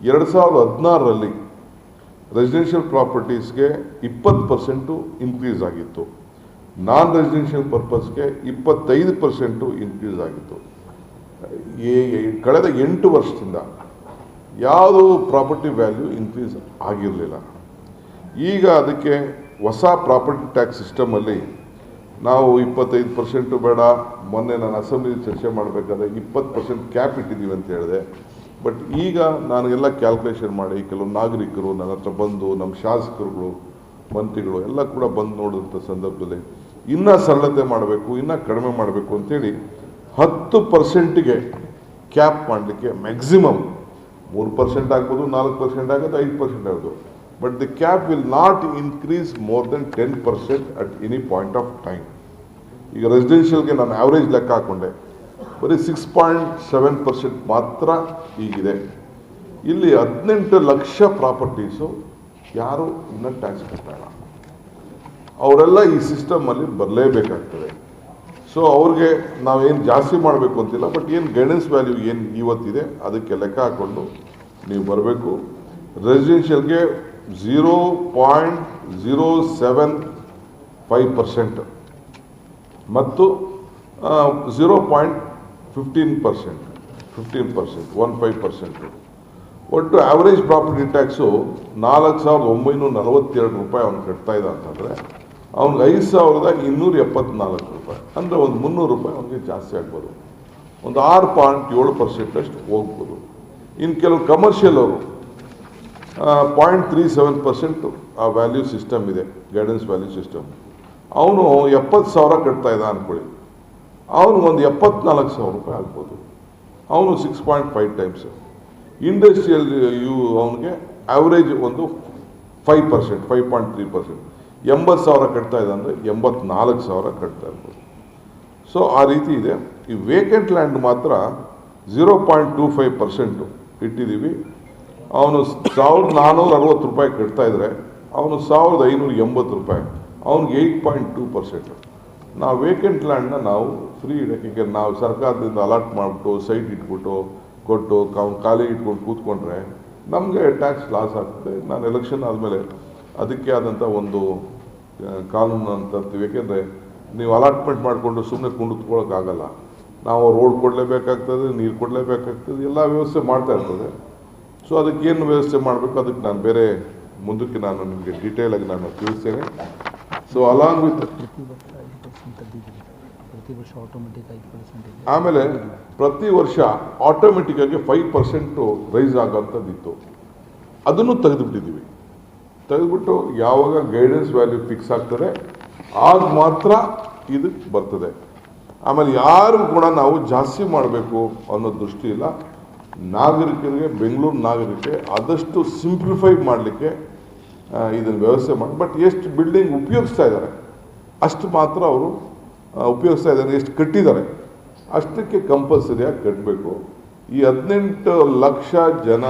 2016ರಲ್ಲಿ residential ಪ್ರಾಪರ್ಟೀಸ್ಗೆ 20% increase ಆಗಿತ್ತು, ನಾನ್ residential ಪರ್ಪಸ್ಗೆ 25% increase ಆಗಿತ್ತು. ಕಳೆದ 8 ವರ್ಷದಿಂದ ಯಾವುದು ಪ್ರಾಪರ್ಟಿ ವ್ಯಾಲ್ಯೂ ಇನ್ಕ್ರೀಸ್ ಆಗಿರಲಿಲ್ಲ. ಈಗ ಅದಕ್ಕೆ ಹೊಸ ಪ್ರಾಪರ್ಟಿ ಟ್ಯಾಕ್ಸ್ ಸಿಸ್ಟಮಲ್ಲಿ ನಾವು 25% ಬೇಡ, ಮೊನ್ನೆ ನಾನು ಅಸೆಂಬ್ಲಿ ಚರ್ಚೆ ಮಾಡಬೇಕಾದ್ರೆ 20% ಕ್ಯಾಪ್ ಇಟ್ಟಿದ್ದೀವಿ ಅಂತ ಹೇಳಿದೆ. ಬಟ್ ಈಗ ನಾನೆಲ್ಲ ಕ್ಯಾಲ್ಕುಲೇಷನ್ ಮಾಡಿ ಕೆಲವು ನಾಗರಿಕರು ನನ್ನ ಹತ್ರ ಬಂದು, ನಮ್ಮ ಶಾಸಕರುಗಳು, ಮಂತ್ರಿಗಳು ಎಲ್ಲ ಕೂಡ ಬಂದು ನೋಡಿದಂಥ ಸಂದರ್ಭದಲ್ಲಿ ಇನ್ನೂ ಸರಳತೆ ಮಾಡಬೇಕು, ಇನ್ನೂ ಕಡಿಮೆ ಮಾಡಬೇಕು ಅಂತೇಳಿ 10%ಗೆ ಕ್ಯಾಪ್ ಮಾಡಲಿಕ್ಕೆ ಮ್ಯಾಕ್ಸಿಮಮ್ 3% ಆಗ್ಬೋದು, 4% ಆಗೋದು, 5% ಆಗೋದು. But the cap will not increase more than 10% at any point of time. ಈಗ ರೆಸಿಡೆನ್ಷಿಯಲ್ಗೆ ನಾನು ಆವ್ರೇಜ್ ಲೆಕ್ಕ ಹಾಕೊಂಡೆ, ಬರೀ 6.7% ಮಾತ್ರ ಈಗಿದೆ. ಇಲ್ಲಿ 18 ಲಕ್ಷ ಪ್ರಾಪರ್ಟೀಸು ಯಾರು ಇನ್ನೂ ಟ್ಯಾಕ್ಸ್ ಕಟ್ಟಲ್ಲ, ಅವರೆಲ್ಲ ಈ ಸಿಸ್ಟಮಲ್ಲಿ ಬರಲೇಬೇಕಾಗ್ತದೆ. ಸೊ ಅವ್ರಿಗೆ ನಾವೇನು ಜಾಸ್ತಿ ಮಾಡಬೇಕು ಅಂತಿಲ್ಲ, ಬಟ್ ಏನು ಗೈಡೆನ್ಸ್ ವ್ಯಾಲ್ಯೂ ಏನು ಇವತ್ತಿದೆ ಅದಕ್ಕೆ ಲೆಕ್ಕ ಹಾಕ್ಕೊಂಡು ನೀವು ಬರಬೇಕು. ರೆಸಿಡೆನ್ಷಿಯಲ್ಗೆ 0.075% ಮತ್ತು 0.15%, ಒಟ್ಟು ಆವ್ರೇಜ್ ಪ್ರಾಪರ್ಟಿ ಟ್ಯಾಕ್ಸು 4,942 ರೂಪಾಯಿ ಅವ್ನು ಕಟ್ತಾ ಇದ್ದ ಅಂತಂದರೆ ಅವ್ನಿಗೆ 5,274 ರೂಪಾಯಿ, ಅಂದರೆ ಒಂದು 300 ರೂಪಾಯಿ ಅವನಿಗೆ ಜಾಸ್ತಿ ಆಗ್ಬೋದು, ಒಂದು 6.7% ಅಷ್ಟು ಹೋಗ್ಬೋದು. ಇನ್ನು ಕೆಲವು ಕಮರ್ಷಿಯಲ್ ಅವರು 0.37% ಆ ವ್ಯಾಲ್ಯೂ ಸಿಸ್ಟಮ್ ಇದೆ, ಗೈಡೆನ್ಸ್ ವ್ಯಾಲ್ಯೂ ಸಿಸ್ಟಮ್. ಅವನು 70,000 ಕಟ್ತಾ ಇದ್ದ ಅಂದ್ಕೊಳ್ಳಿ, ಅವನಿಗೊಂದು 74,000 ರೂಪಾಯಿ ಆಗ್ಬೋದು, ಅವನು 6.5 ಟೈಮ್ಸ್. ಇಂಡಸ್ಟ್ರಿಯಲ್ ಅವನಿಗೆ ಆವ್ರೇಜ್ ಒಂದು 5%, 5.3%, 80,000 ಕಟ್ತಾ ಇದೆ ಅಂದರೆ 84,000 ಕಟ್ತಾ ಇರ್ಬೋದು. ಸೊ ಆ ರೀತಿ ಇದೆ. ಈ ವೇಕೆಂಟ್ ಲ್ಯಾಂಡ್ ಮಾತ್ರ 0.25% ಇಟ್ಟಿದ್ದೀವಿ. ಅವನು 1,460 ರೂಪಾಯಿ ಕಟ್ತಾ ಇದ್ರೆ ಅವನು 1,580 ರೂಪಾಯಿ, ಅವನಿಗೆ 8.2%. ನಾವು ವೇಕೆಂಟ್ ಲ್ಯಾಂಡ್ನ ನಾವು ಫ್ರೀ ಇಡೋಕ್ಕೆ ನಾವು ಸರ್ಕಾರದಿಂದ ಅಲಾಟ್ ಮಾಡಿಬಿಟ್ಟು ಸೈಟ್ ಇಟ್ಬಿಟ್ಟು ಕೊಟ್ಟು ಅವ್ನು ಖಾಲಿ ಇಟ್ಕೊಂಡು ಕೂತ್ಕೊಂಡ್ರೆ ನಮಗೆ ಟ್ಯಾಕ್ಸ್ ಲಾಸ್ ಆಗ್ತದೆ. ನಾನು ಎಲೆಕ್ಷನ್ ಆದಮೇಲೆ ಅದಕ್ಕೆ ಆದಂಥ ಒಂದು ಕಾನೂನು ಅಂತ ಅಂತೀವಿ. ಏಕೆಂದರೆ ನೀವು ಅಲಾಟ್ಮೆಂಟ್ ಮಾಡಿಕೊಂಡು ಸುಮ್ಮನೆ ಕುಂಡಿತ್ಕೊಳ್ಳೋಕ್ಕಾಗಲ್ಲ, ನಾವು ರೋಡ್ ಕೊಡಲೇಬೇಕಾಗ್ತದೆ, ನೀರು ಕೊಡಲೇಬೇಕಾಗ್ತದೆ, ಎಲ್ಲ ವ್ಯವಸ್ಥೆ ಮಾಡ್ತಾ ಇರ್ತದೆ. ಸೊ ಅದಕ್ಕೇನು ವ್ಯವಸ್ಥೆ ಮಾಡಬೇಕು ಅದಕ್ಕೆ ನಾನು ಬೇರೆ ಮುಂದಕ್ಕೆ ನಾನು ನಿಮಗೆ ಡೀಟೇಲಾಗಿ ನಾನು ತಿಳಿಸ್ತೇನೆ. ಸೊ ಅಲಾಂಗ್ ವಿತ್ ಆಮೇಲೆ ಪ್ರತಿ ವರ್ಷ ಆಟೋಮೆಟಿಕ್ಕಾಗಿ 5% ರೈಸ್ ಆಗೋಂಥದ್ದಿತ್ತು, ಅದನ್ನು ತೆಗೆದುಬಿಟ್ಟಿದ್ದೀವಿ. ತೆಗೆದುಬಿಟ್ಟು ಯಾವಾಗ ಗೈಡೆನ್ಸ್ ವ್ಯಾಲ್ಯೂ ಫಿಕ್ಸ್ ಆಗ್ತದೆ ಆಗ ಮಾತ್ರ ಇದು ಬರ್ತದೆ. ಆಮೇಲೆ ಯಾರು ಕೂಡ ನಾವು ಜಾಸ್ತಿ ಮಾಡಬೇಕು ಅನ್ನೋ ದೃಷ್ಟಿ ಇಲ್ಲ. ನಾಗರಿಕರಿಗೆ, ಬೆಂಗಳೂರು ನಾಗರಿಕರಿಗೆ ಆದಷ್ಟು ಸಿಂಪ್ಲಿಫೈ ಮಾಡಲಿಕ್ಕೆ ಇದನ್ನು ವ್ಯವಸ್ಥೆ ಮಾಡಿ. ಬಟ್ ಎಷ್ಟು ಬಿಲ್ಡಿಂಗ್ ಉಪಯೋಗಿಸ್ತಾ ಇದ್ದಾರೆ ಅಷ್ಟು ಮಾತ್ರ ಅವರು ಉಪಯೋಗಿಸ್ತಾ ಇದ್ದಾರೆ, ಎಷ್ಟು ಕಟ್ಟಿದ್ದಾರೆ ಅಷ್ಟಕ್ಕೆ ಕಂಪಲ್ಸರಿಯಾಗಿ ಕಟ್ಟಬೇಕು. ಈ 18 ಲಕ್ಷ ಜನ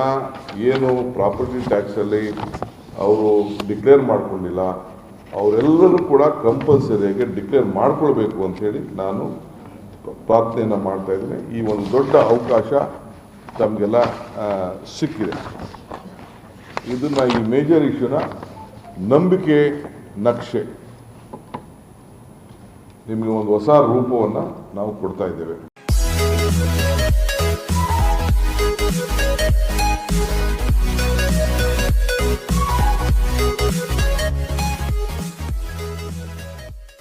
ಏನು ಪ್ರಾಪರ್ಟಿ ಟ್ಯಾಕ್ಸಲ್ಲಿ ಅವರು ಡಿಕ್ಲೇರ್ ಮಾಡ್ಕೊಂಡಿಲ್ಲ, ಅವರೆಲ್ಲರೂ ಕೂಡ ಕಂಪಲ್ಸರಿಯಾಗಿ ಡಿಕ್ಲೇರ್ ಮಾಡ್ಕೊಳ್ಬೇಕು ಅಂಥೇಳಿ ನಾನು ಪ್ರಾರ್ಥನೆಯನ್ನು ಮಾಡ್ತಾ ಇದ್ದೀನಿ. ಈ ಒಂದು ದೊಡ್ಡ ಅವಕಾಶ ತಮಗೆಲ್ಲ ಸಿಕ್ಕಿದೆ. ಇದನ್ನು ಈ ಮೇಜರ್ ಇಶ್ಯೂನ ನಂಬಿಕೆ ನಕ್ಷೆ ನಿಮಗೆ ಒಂದು ಹೊಸ ರೂಪವನ್ನು ನಾವು ಕೊಡ್ತಾ ಇದ್ದೇವೆ.